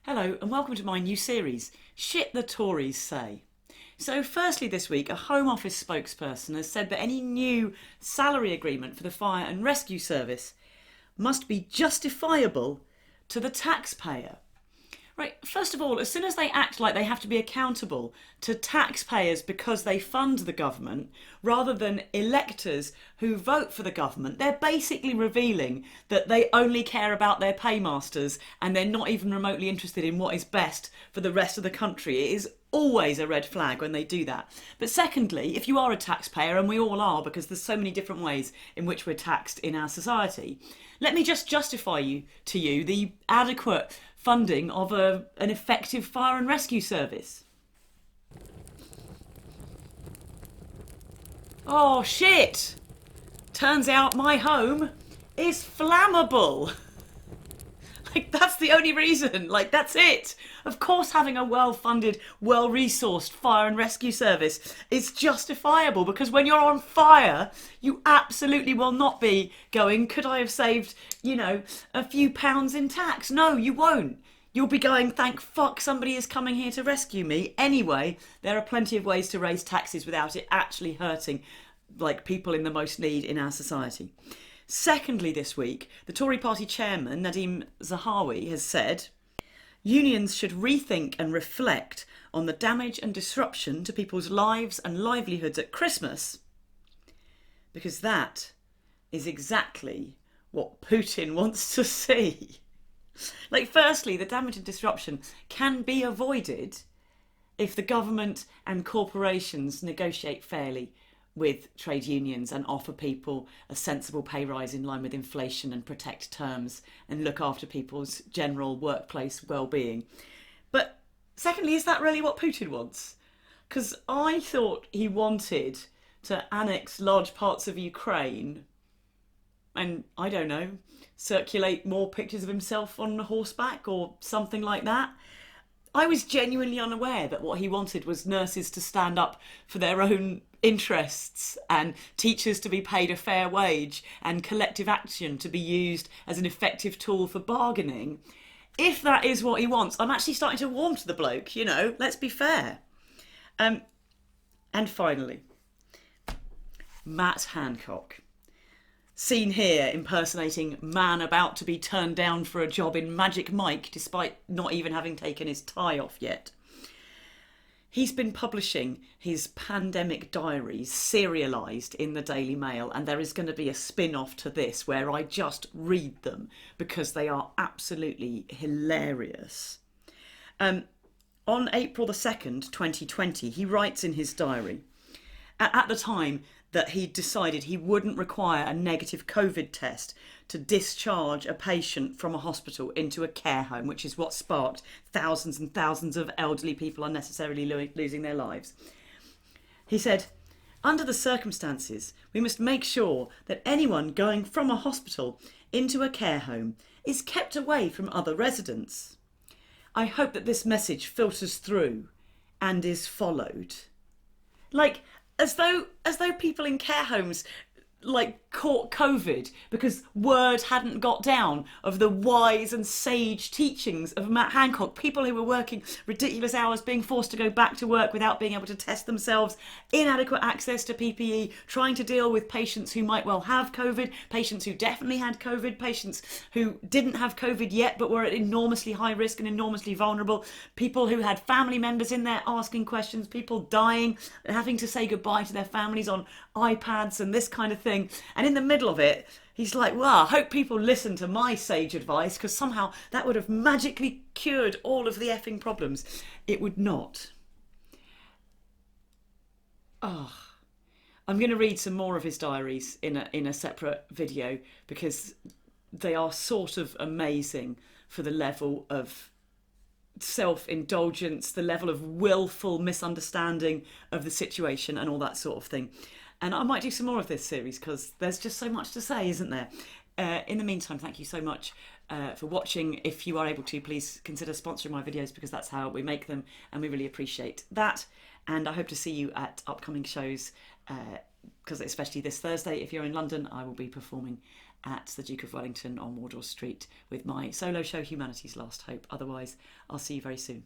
Hello and welcome to my new series, Shit the Tories Say. So firstly this week, a Home Office spokesperson has said that any new salary agreement for the Fire and Rescue Service must be justifiable to the taxpayer. Right, first of all, as soon as they act like they have to be accountable to taxpayers because they fund the government, rather than electors who vote for the government, they're basically revealing that they only care about their paymasters and they're not even remotely interested in what is best for the rest of the country. It is always a red flag when they do that. But secondly, if you are a taxpayer, and we all are because there's so many different ways in which we're taxed in our society, let me just justify to you the adequate funding of an effective fire and rescue service. Oh shit! Turns out my home is flammable. That's the only reason. That's it. Of course, having a well-funded, well-resourced fire and rescue service is justifiable because when you're on fire, you absolutely will not be going, could I have saved, a few pounds in tax? No, you won't. You'll be going, thank fuck somebody is coming here to rescue me. Anyway, there are plenty of ways to raise taxes without it actually hurting, people in the most need in our society. Secondly, this week, the Tory party chairman, Nadhim Zahawi, has said unions should rethink and reflect on the damage and disruption to people's lives and livelihoods at Christmas, because that is exactly what Putin wants to see. Firstly, the damage and disruption can be avoided if the government and corporations negotiate fairly with trade unions and offer people a sensible pay rise in line with inflation and protect terms and look after people's general workplace well-being. But secondly, is that really what Putin wants? Because I thought he wanted to annex large parts of Ukraine and, I don't know, circulate more pictures of himself on horseback or something like that. I was genuinely unaware that what he wanted was nurses to stand up for their own interests and teachers to be paid a fair wage and collective action to be used as an effective tool for bargaining. If that is what he wants, I'm actually starting to warm to the bloke, let's be fair. And finally, Matt Hancock. Seen here impersonating man about to be turned down for a job in Magic Mike despite not even having taken his tie off yet. He's been publishing his pandemic diaries serialised in the Daily Mail, and there is going to be a spin-off to this where I just read them because they are absolutely hilarious. On April the 2nd, 2020, he writes in his diary, at the time that he decided he wouldn't require a negative COVID test to discharge a patient from a hospital into a care home, which is what sparked thousands and thousands of elderly people unnecessarily losing their lives. He said, under the circumstances, we must make sure that anyone going from a hospital into a care home is kept away from other residents. I hope that this message filters through and is followed. As though people in care homes caught COVID because word hadn't got down of the wise and sage teachings of Matt Hancock. People who were working ridiculous hours, being forced to go back to work without being able to test themselves, inadequate access to PPE, trying to deal with patients who might well have COVID, patients who definitely had COVID, patients who didn't have COVID yet but were at enormously high risk and enormously vulnerable, people who had family members in there asking questions, people dying and having to say goodbye to their families on iPads and this kind of thing. And in the middle of it, he's like, well, I hope people listen to my sage advice because somehow that would have magically cured all of the effing problems. It would not. I'm going to read some more of his diaries in a separate video because they are sort of amazing for the level of self-indulgence, the level of willful misunderstanding of the situation and all that sort of thing. And I might do some more of this series because there's just so much to say, isn't there? In the meantime, thank you so much for watching. If you are able to, please consider sponsoring my videos because that's how we make them and we really appreciate that. And I hope to see you at upcoming shows because especially this Thursday, if you're in London, I will be performing at the Duke of Wellington on Wardour Street with my solo show Humanity's Last Hope. Otherwise, I'll see you very soon.